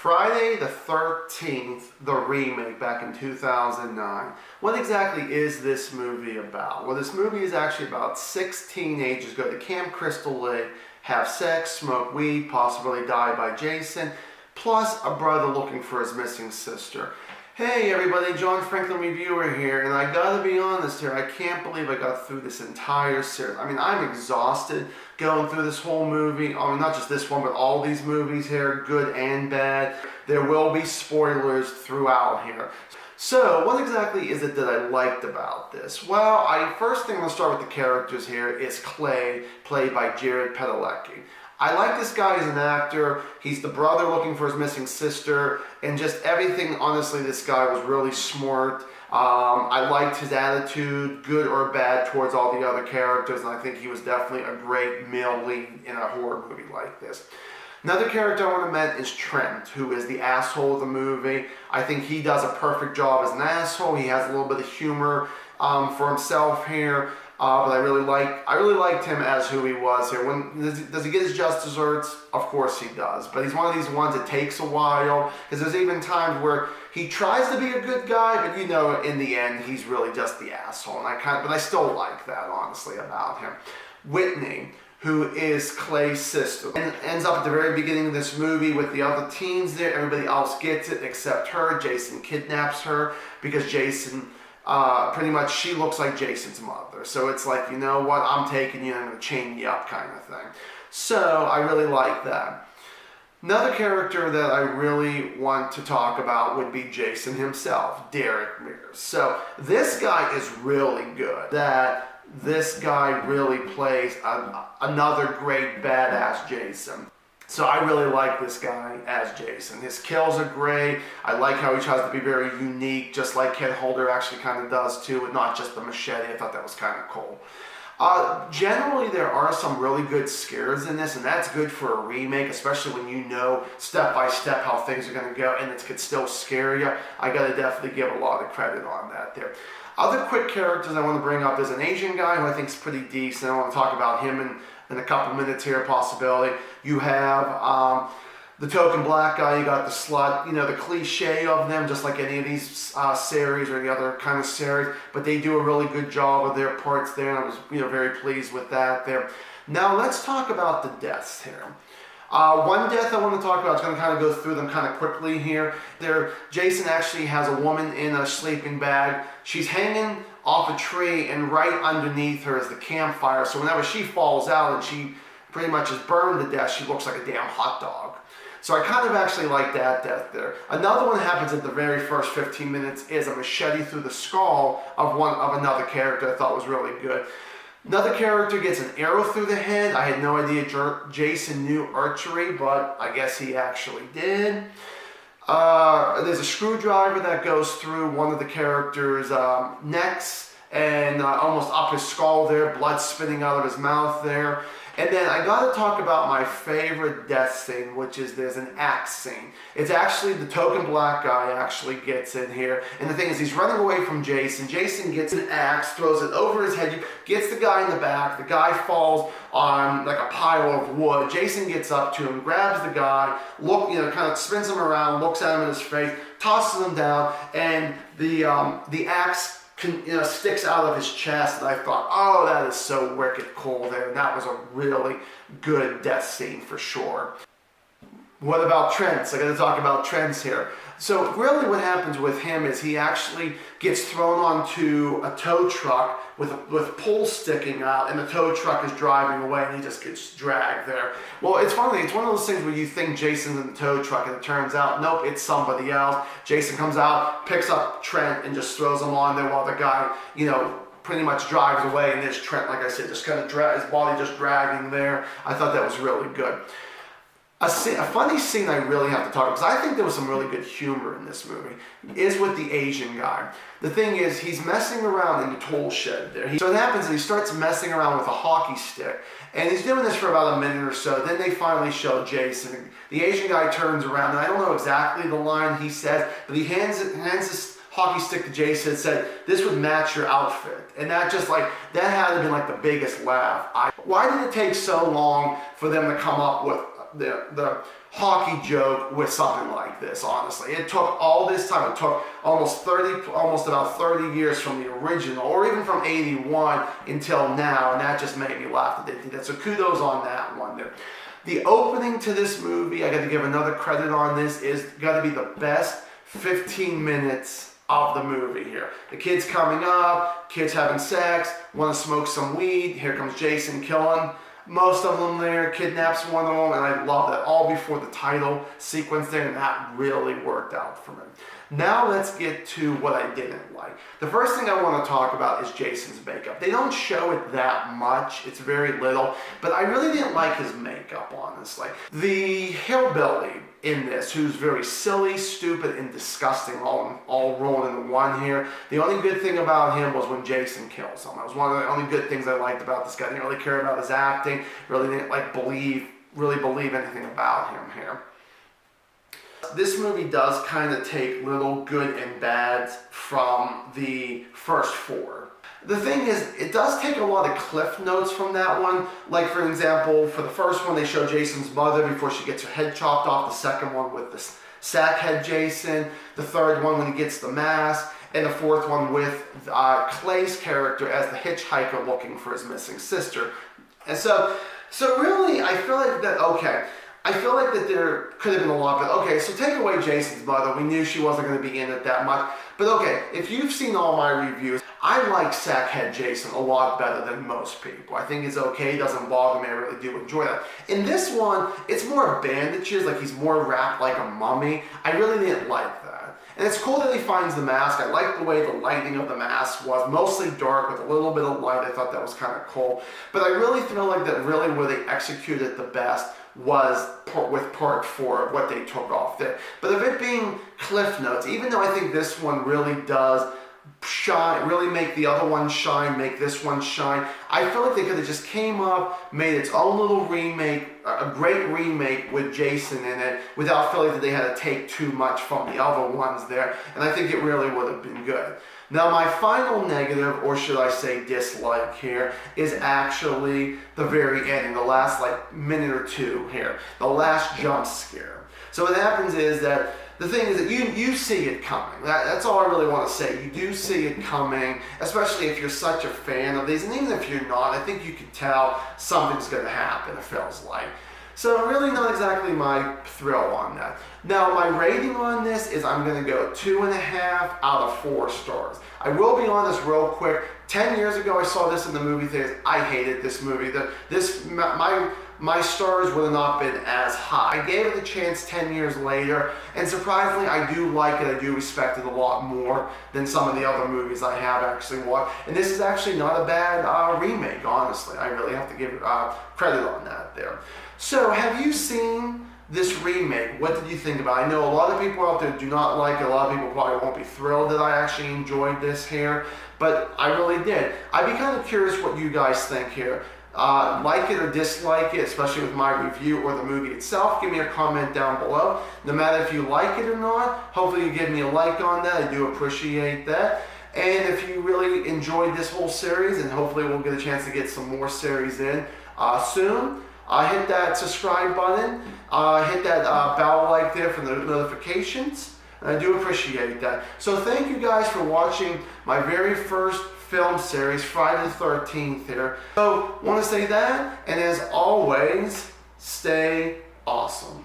Friday the 13th, the remake back in 2009. What exactly is this movie about? Well, this movie is actually about 6 teenagers go to Camp Crystal Lake, have sex, smoke weed, possibly die by Jason, plus a brother looking for his missing sister. Hey everybody, John Franklin Reviewer here, and I gotta be honest here, I can't believe I got through this entire series. I mean, I'm exhausted going through this whole movie. I mean, not just this one, but all these movies here, good and bad. There will be spoilers throughout here. So, what exactly is it that I liked about this? Well, first thing I'm going to start with the characters here is Clay, played by Jared Padalecki. I like this guy as an actor. He's the brother looking for his missing sister, and just everything, honestly, this guy was really smart. I liked his attitude, good or bad, towards all the other characters, and I think he was definitely a great male lead in a horror movie like this. Another character I want to mention is Trent, who is the asshole of the movie. I think he does a perfect job as an asshole. He has a little bit of humor for himself here. But I really liked him as who he was here. Does he get his just desserts? Of course he does. But he's one of these ones that takes a while, because there's even times where he tries to be a good guy, but you know, in the end, he's really just the asshole. But I still like that, honestly, about him. Whitney, who is Clay's sister, and ends up at the very beginning of this movie with the other teens there. Everybody else gets it except her. Jason kidnaps her because Jason, pretty much she looks like Jason's mother. So it's like, you know what, I'm taking you and I'm going to chain you up kind of thing. So I really like that. Another character that I really want to talk about would be Jason himself, Derek Mears. So this guy is really good. This guy really plays another great badass Jason. So I really like this guy as Jason. His kills are great. I like how he tries to be very unique, just like Kid Holder actually kind of does too, and not just the machete. I thought that was kind of cool. Generally, there are some really good scares in this, and that's good for a remake, especially when you know step by step how things are going to go, and it could still scare you. I got to definitely give a lot of credit on that there. Other quick characters I want to bring up is an Asian guy who I think is pretty decent. I want to talk about him in a couple minutes here, possibility. You have the token black guy, you got the slut, you know, the cliche of them, just like any of these series or the other kind of series, but they do a really good job of their parts there, and I was, you know, very pleased with that there. Now let's talk about the deaths here. One death I want to talk about, is going to kind of go through them kind of quickly here. Jason actually has a woman in a sleeping bag. She's hanging off a tree, and right underneath her is the campfire. So whenever she falls out and she pretty much is burned to death, she looks like a damn hot dog. So I kind of actually like that death there. Another one that happens at the very first 15 minutes is a machete through the skull of another character I thought was really good. Another character gets an arrow through the head. I had no idea Jason knew archery, but I guess he actually did. There's a screwdriver that goes through one of the characters' necks and almost up his skull there, blood spitting out of his mouth there. And then I got to talk about my favorite death scene, which is there's an axe scene. It's actually the token black guy actually gets in here. And the thing is, he's running away from Jason. Jason gets an axe, throws it over his head, gets the guy in the back. The guy falls on like a pile of wood. Jason gets up to him, grabs the guy, kind of spins him around, looks at him in his face, tosses him down, and the axe sticks out of his chest, and I thought, oh, that is so wicked cool there. And that was a really good death scene for sure. What about Trent? I got to talk about Trent here. So really what happens with him is he actually gets thrown onto a tow truck with poles sticking out, and the tow truck is driving away, and he just gets dragged there. Well, it's funny. It's one of those things where you think Jason's in the tow truck, and it turns out, nope, it's somebody else. Jason comes out, picks up Trent, and just throws him on there while the guy, pretty much drives away, and there's Trent, like I said, just kind of his body just dragging there. I thought that was really good. A funny scene I really have to talk about, because I think there was some really good humor in this movie, is with the Asian guy. The thing is, he's messing around in the tool shed there. So what happens is he starts messing around with a hockey stick, and he's doing this for about a minute or so. Then they finally show Jason. The Asian guy turns around, and I don't know exactly the line he says, but he hands this hockey stick to Jason and said, "This would match your outfit." And that had to have been like the biggest laugh. Why did it take so long for them to come up with the hockey joke with something like this, honestly. It took all this time. It took almost about 30 years from the original, or even from 81 until now, and that just made me laugh that they did that. So kudos on that one there. The opening to this movie, I got to give another credit on this, is got to be the best 15 minutes of the movie here. The kids coming up, kids having sex, want to smoke some weed. Here comes Jason killing most of them there, kidnaps one of them, and I love that all before the title sequence there, and that really worked out for me. Now let's get to what I didn't like. The first thing I want to talk about is Jason's makeup. They don't show it that much, it's very little, but I really didn't like his makeup, honestly. The hillbilly in this, who's very silly, stupid, and disgusting all rolled into one here. The only good thing about him was when Jason kills him. That was one of the only good things I liked about this guy. I didn't really care about his acting, really didn't really believe anything about him here. This movie does kind of take little good and bads from the first four. The thing is, it does take a lot of cliff notes from that one. Like, for example, for the first one, they show Jason's mother before she gets her head chopped off. The second one with the sackhead Jason. The third one when he gets the mask. And the fourth one with Clay's character as the hitchhiker looking for his missing sister. And so really, I feel like that, okay, I feel like that there could have been a lot, but okay, so take away Jason's mother. We knew she wasn't going to be in it that much. But okay, if you've seen all my reviews, I like Sackhead Jason a lot better than most people. I think it's okay, it doesn't bother me, I really do enjoy that. In this one, it's more bandages, like he's more wrapped like a mummy. I really didn't like that. And it's cool that he finds the mask. I like the way the lighting of the mask was, mostly dark with a little bit of light. I thought that was kind of cool. But I really feel like that really where they executed the best was with part 4 of what they took off there. But of it being cliff notes, even though I think this one really does shine, really make the other one shine, make this one shine, I feel like they could have just came up, made its own little remake, a great remake with Jason in it, without feeling that they had to take too much from the other ones there, and I think it really would have been good. Now my final negative, or should I say dislike here, is actually the very ending, the last like minute or two here, the last jump scare. So what happens is that the thing is that you see it coming. That's all I really want to say. You do see it coming, especially if you're such a fan of these. And even if you're not, I think you can tell something's going to happen, it feels like. So really not exactly my thrill on that. Now my rating on this is I'm going to go 2.5 out of 4 stars. I will be honest real quick. 10 years ago I saw this in the movie theaters. I hated this movie. My stars would have not been as high. I gave it a chance 10 years later, and surprisingly, I do like it. I do respect it a lot more than some of the other movies I have actually watched. And this is actually not a bad remake, honestly. I really have to give credit on that there. So, have you seen this remake? What did you think about it? I know a lot of people out there do not like it. A lot of people probably won't be thrilled that I actually enjoyed this here, but I really did. I'd be kind of curious what you guys think here. Like it or dislike it, especially with my review or the movie itself. Give me a comment down below. No matter if you like it or not, hopefully you give me a like on that. I do appreciate that. And if you really enjoyed this whole series, and hopefully we'll get a chance to get some more series in soon, hit that subscribe button, hit that bell like there for the notifications. And I do appreciate that. So thank you guys for watching my very first film series, Friday the 13th here. So, want to say that, and as always, stay awesome.